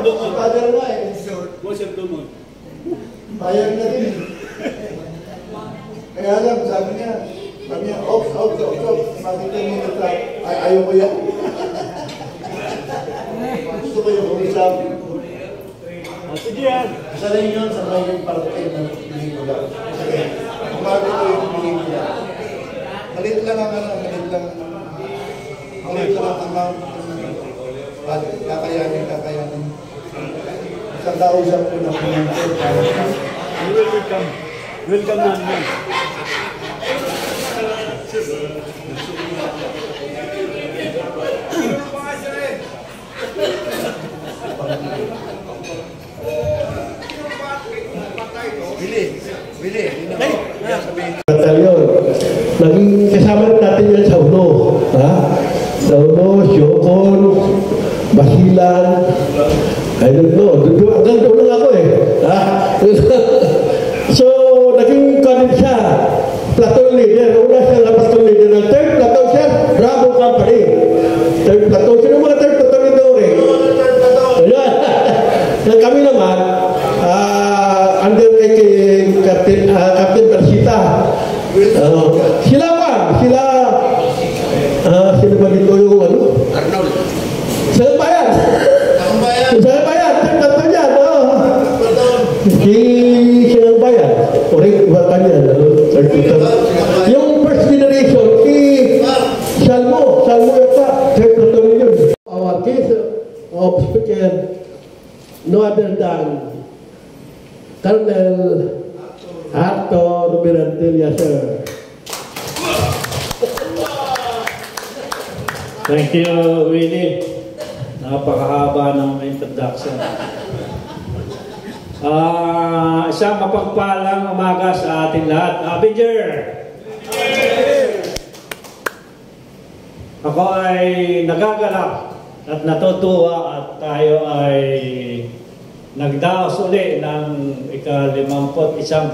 lumot. Father na eh. Huwag siyang lumot. Bayar na din. Kaya lang, sabi niya, off. Makita mo na tayo. Ayaw ko yan. Gusto ko yung umisap. Sige yan. Isa rin yun sa mga parte ng pelikula. Sige, umaga ko yung pelikula. Malit lang ang amount. Kakayanin. Isang kausap ko na pinansin. Welcome namin. Bili. Batalyon. Naging kasama natin yan sa uno. Sa uno, Syokon, Basilan, I don't know. Hanggang doon lang ako eh. So, naging kanin siya. Platoon leader. Una siya na platoon leader. Ng third platoon siya, Bravo Company. Third platoon. Sino mga third platoon nito eh? Ayan. Kami naman, under kay Captain Persita. Sila ba dito yung ano? Arnold. Sa bayan. Third platoon yan. Silang bayan. Orig, iwatan yan. Yung first generation, Salmo yata. Third platoon yun. Our case of speaker, no other than Colonel Arthur Mirantilla, sir. Thank you, Willie. Napakahaba ng introduction. Isang mapagpalang umaga sa ating lahat. Avenger! Ako ay nagagalak at natutuwa at tayo ay nagdaos uli ng ika-51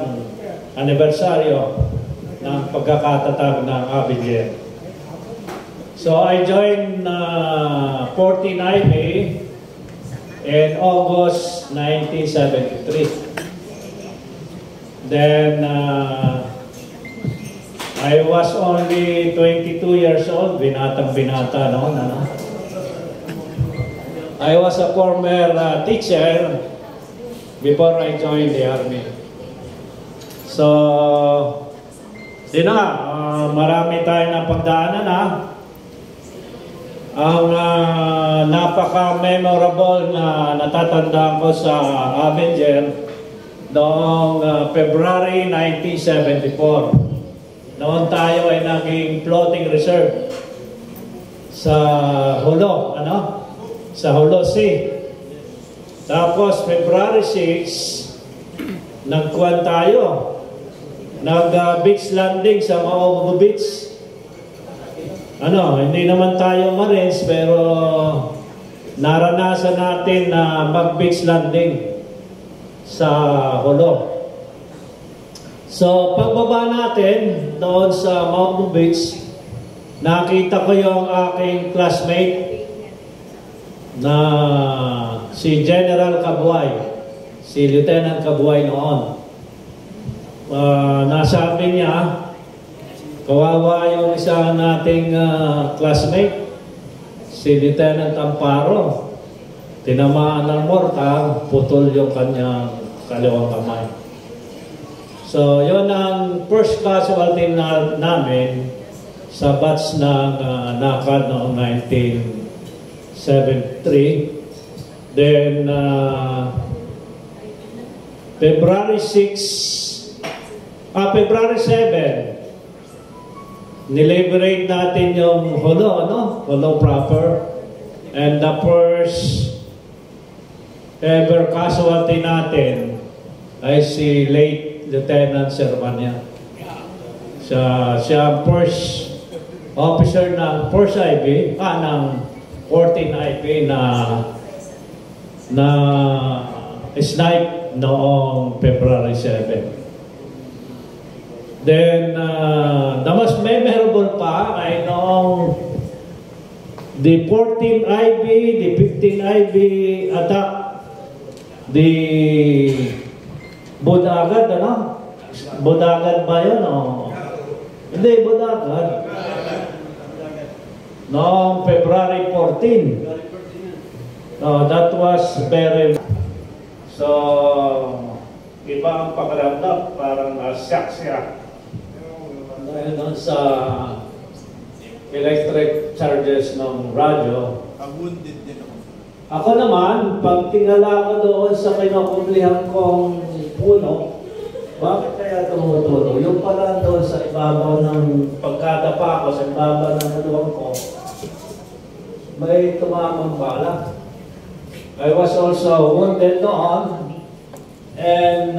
anibersaryo ng pagkakatatag ng Avenger. So I joined 14IB in August 1973. Then I was only 22 years old, binatang-binata noon. I was a former teacher before I joined the army. So, marami tayong napagdaanan Ang napaka-memorable na natatandaan ko sa Avenger noong February 1974. Noon tayo ay naging floating reserve sa Hulo, sa Hulo Sea. Tapos February 6, nagkuhan tayo. Nag-beach landing sa Maobo Beach. Hindi naman tayo Marines, pero naranasan natin na mag-beach landing sa Hulo. So, pagbaba natin doon sa Maobo Beach, nakita ko yung aking classmate na si General Cabuay, si Lieutenant Cabuay noon. Nasabi niya, kawawa yung isa nating classmate, si Lieutenant Amparo. Tinamaan ng mortar, putol yung kanyang kaliwang kamay. So, yun ang first casualty namin sa batch ng NACAD noong 1973. Then, February 7, niliberate natin yung Hulo, Hulo proper. And the first ever casualty natin ay si late Lieutenant Servania. Siya ang first officer ng 1st IB, ng 14th IB na snipe noong February 7. Then, the most memorable pa ay noong the 14th IB, the 15th IB attack the Budagat, ano? Budagat ba yun? O? Hindi, Budagat. Noong February 14. No, that was very... So, iba ang pakiramdam, parang shock siya. Dahil doon sa electric charges ng radyo. Wounded din ako. Ako naman, pag tingala ko doon sa kinukublihan kong puno, bakit kaya tumutulo? Yung pala doon sa ibabaw ng pagkadapa ko, sa ibabaw ng kaluwang ko, may tumamang bala. I was also wounded noon, and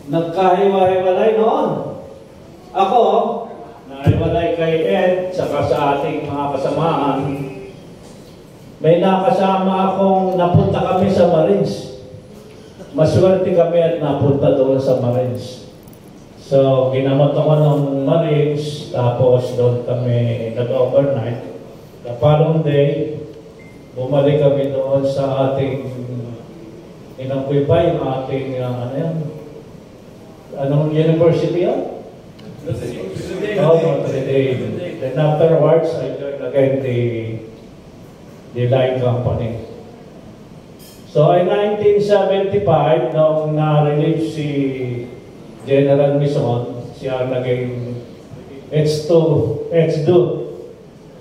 nagkahiwa-hiwalay noon. Ako, nahiwalay kay Ed, saka sa ating mga kasamahan, may nakasama akong napunta kami sa Marines. Maswerte kami at napunta doon sa Marines. So, ginamot ako ng Marines, tapos doon kami nag-overnight. The following day, bumalik kami doon sa ating inangkoy pa yung ating, ano yan? Anong university yan? Oh, Notre Dame. Then afterwards, I joined again the line company. So in 1975, nung na-relieve si General Mison, siya naging HDU,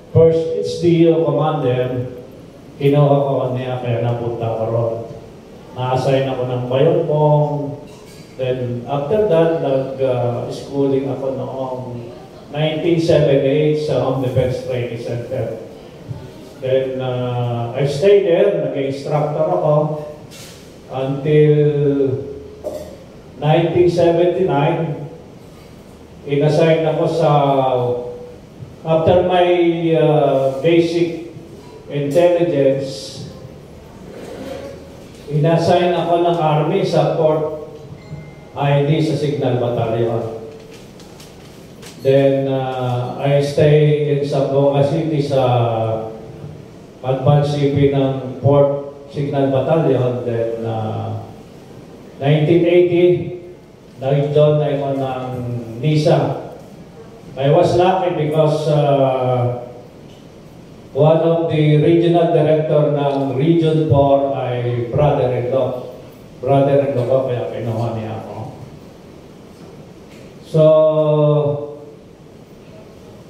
first HDU commander, kinuha ko niya kaya napunta ko ron. Na-assign ako ng Bayonpong. Then, after that, nag-schooling ako noong 1978 sa Home Defense Training Center. Then, I stayed there, nag-instructor ako until 1979. In-assign ako sa, after my basic intelligence, in-assign ako ng Army sa Port ID sa Signal Battalion. Then, I stay in Zamboanga City sa Advanced CP ng Port Signal Battalion. Then, 1980, nag-join ako ng NISA. I was lucky because one of the regional director ng Region 4 ay brother-in-law. Brother-in-law ko, kaya kinuha niya ako. So,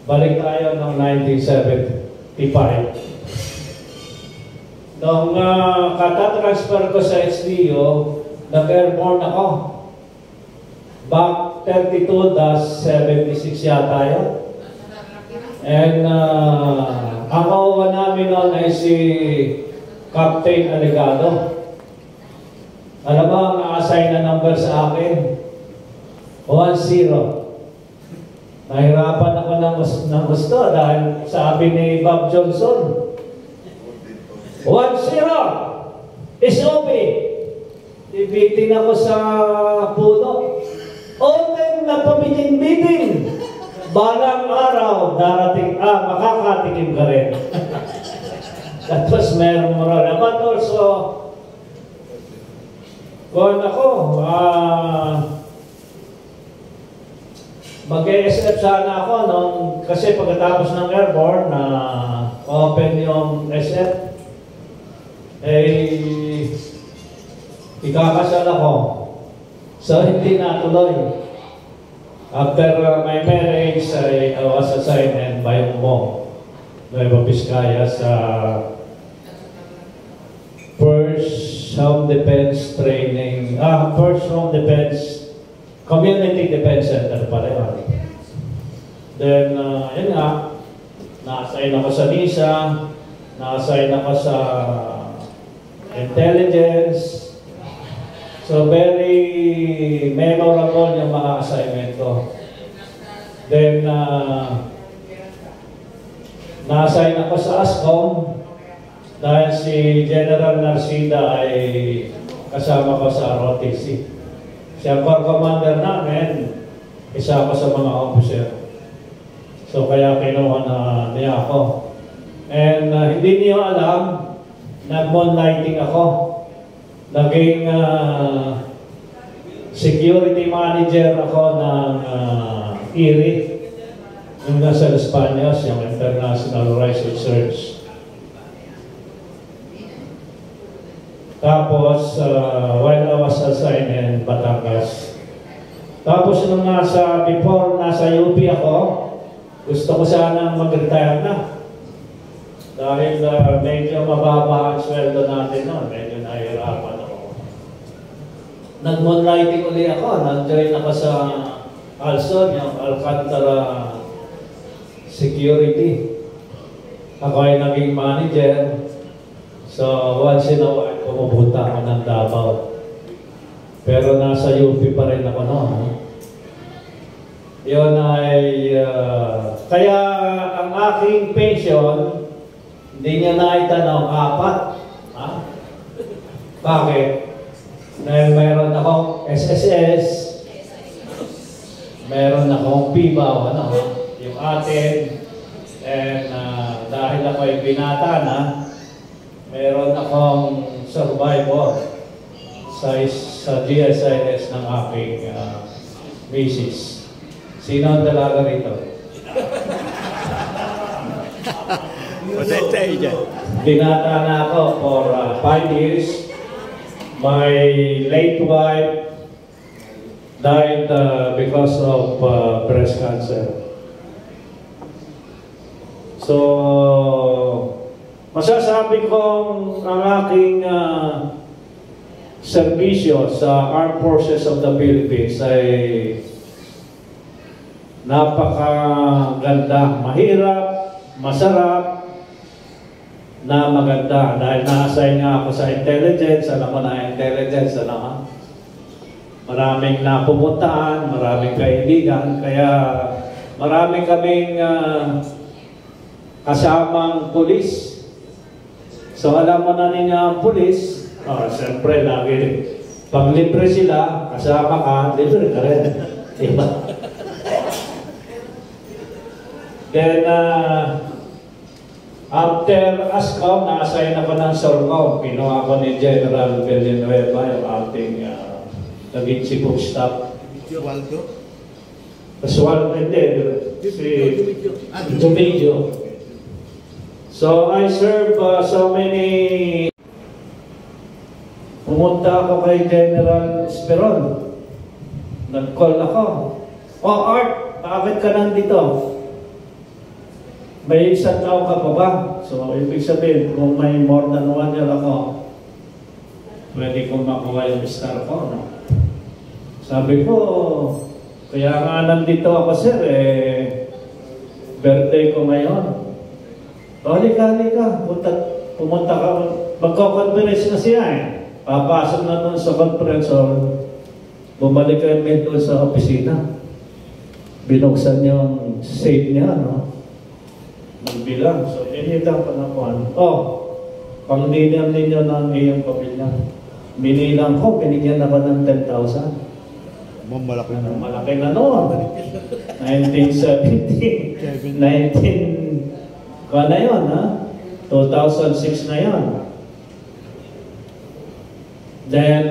balik tayo ng 1975. Nung katatransfer ko sa HDO, nag-airborne ako. Back 32-76 yata yun. And ang kawawa namin noon ay si Captain Alegado. Alam mo, ang na-assign na number sa akin, 10. Nahirapan ako ng gusto dahil sabi ni Bob Johnson, 10, SOP. Ibitin ako sa puno. Open na pabitin-bitin. Balang araw, darating, makakatikim ka rin. That was memorable. But also, kung ako, mag-e-SF sana ako nung, kasi pagkatapos ng airborne na open yung SF, ikakasal ako. So, hindi natuloy. After my marriage, I was assigned in Bayonpong, Nueva Vizcaya sa First Home Defense Training, First Home Defense, Community Defense Center pala yun. Then, yun nga, na-assign ako sa NISA, na-assign ako sa intelligence. So, very memorable yung mga assignment ko. Then, na-assign ako sa ASCOM dahil si General Narcida ay kasama ko sa ROTC. Siya ang core commander namin, isa ako sa mga officer. So, kaya kinuha na niya ako. And hindi niyo alam, nag-moonlighting ako. naging security manager ako ng IRI, yung nasa Los Baños, yung International Research Search. Tapos, while I was assigned in Batangas. Tapos, nung before nasa UP ako, gusto ko sanang mag-retire na. Dahil medyo mababa ang sweldo natin noon, medyo nahihirapan ako. Nag-moonlighting uli ako, nag-join ako sa Alson, yung Alcantara Security. Ako ay naging manager. So, once in a while, pumupunta ako ng Davao. Pero nasa UP pa rin ako noon. Yun ay, kaya ang aking pension, hindi niya naitanong 4. Ha? Bakit? Dahil mayroon akong SSS, mayroon akong PIBAW, yung atin, and dahil ako ay binata na, mayroon akong survivor sa GSIS ng aking misis. Sino ang dalaga rito? Binata na ako for 5 years. My late wife died because of breast cancer. So, masasabi kong ang aking serbisyo sa Armed Forces of the Philippines ay napakaganda, mahirap, masarap, na maganda. Dahil na-assign nga ako sa intelligence, alam mo na intelligence, maraming napupuntaan, maraming kaibigan, kaya maraming kaming kasamang pulis. So alam mo na ninyo ang pulis, siyempre lagi, pag libre sila, kasama ka, libre ka rin. Diba? Then, after ASCOM, na-assign ako ng SORCOM. Pinuha ko ni General Villanueva, yung ating naging chief of staff. Waldo? Hindi. Si Dumedio. So, I serve so many... Pumunta ako kay General Esperon. Nag-call ako. Art, bakit ka nandito? May isang tao ka pa ba? So, ibig sabihin, kung may more than 1 year ako, pwede kong makuha yung star ko, no? Sabi ko, kaya nga nandito ako, sir, birthday ko ngayon. Halika. Pumunta ka, magko-conference na siya, Papasok na doon sa conference hall, bumalik kayo doon sa opisina. Binuksan yung safe niya, Magbilang. So, initang panakuan. Pang-dinner ninyo ng iyong pamilya. Binilang ko, binigyan ako ng 10,000. Malaki na. Malaki na noon. 1970. 19... na yun, 2006 na yun. Then,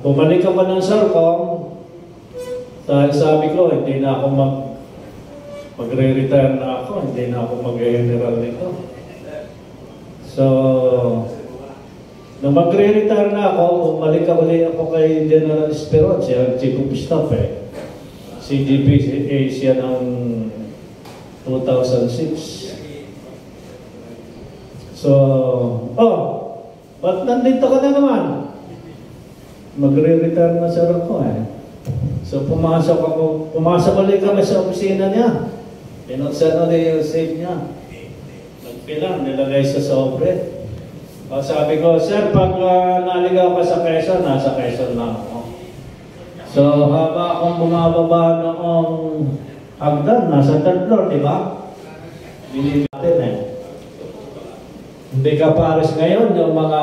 bumalik ako ng SORCOM. Dahil sabi ko, hindi na ako magre-retire na ako, hindi na ako mag-general nito. So, nung magre-retire na ako, bumalik ulit ako kay General Esperon, siya ang chief of staff CGP Asia ng 2006. So, ba't nandito ka na naman? Magre-retire na siya ako So, pumasok ulit kami sa opisina niya. Pinuksan ulit yung safe niya. Nagpilang, nilagay sa sobre. Sabi ko, sir, pag naligaw ka sa Quezon, nasa Quezon lang ako. So, haba akong bumababa noong hagdan, nasa 3rd floor, di ba? Binili natin Hindi ka pares ngayon, yung mga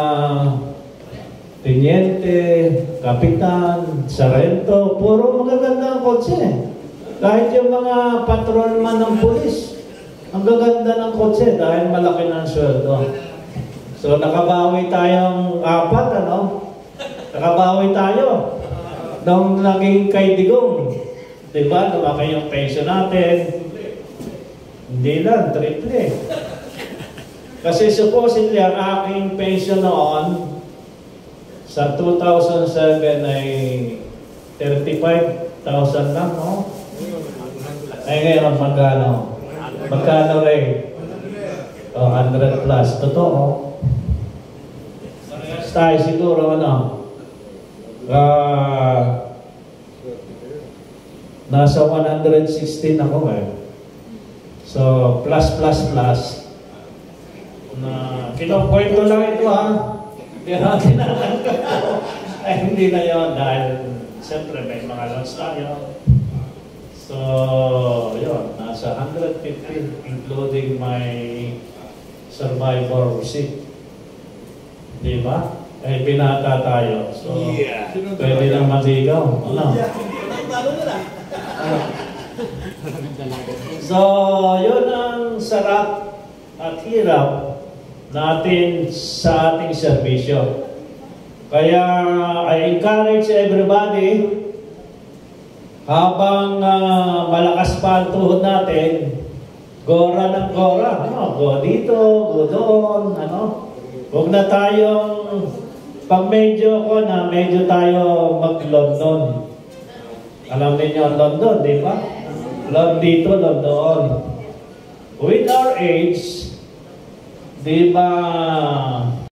teniente, kapitan, sarento, puro magaganda ang kotse. Kahit yung mga patrolman ng pulis, ang gaganda ng kotse dahil malaki ng sweldo. So nakabawi tayong apat, ano? Nakabawi tayo nung naging kay Digong. Diba? Lumaki yung pension natin. Hindi lang, triple. Kasi supposedly ang aking pension noon sa 2007 ay 35,000 lang, no? Ay ngayon, magkano? Magkano rin? 100 plus. Totoo. Parehas tayo siguro, ano? Nasa 116 ako eh. So, plus. Kinukwento lang ito, ha? Pero tinatanggal ko. Ay, hindi na yun dahil siyempre may mga loans tayo. So, yun. Nasa 150 including my survivor receipt. Di ba? Eh, binata tayo. So, pwede lang matigaw. Ano? So, yun ang sarap at hirap natin sa ating serbisyo. Kaya, I encourage everybody, habang malakas pa ang tuhod natin, gora ng gora. Ano? Go dito, go doon. Ano? Huwag na tayong, pag medyo ko na, medyo tayo mag-London. Alam niyo ang London, di ba? Lord dito, Lord doon. With our age, di ba,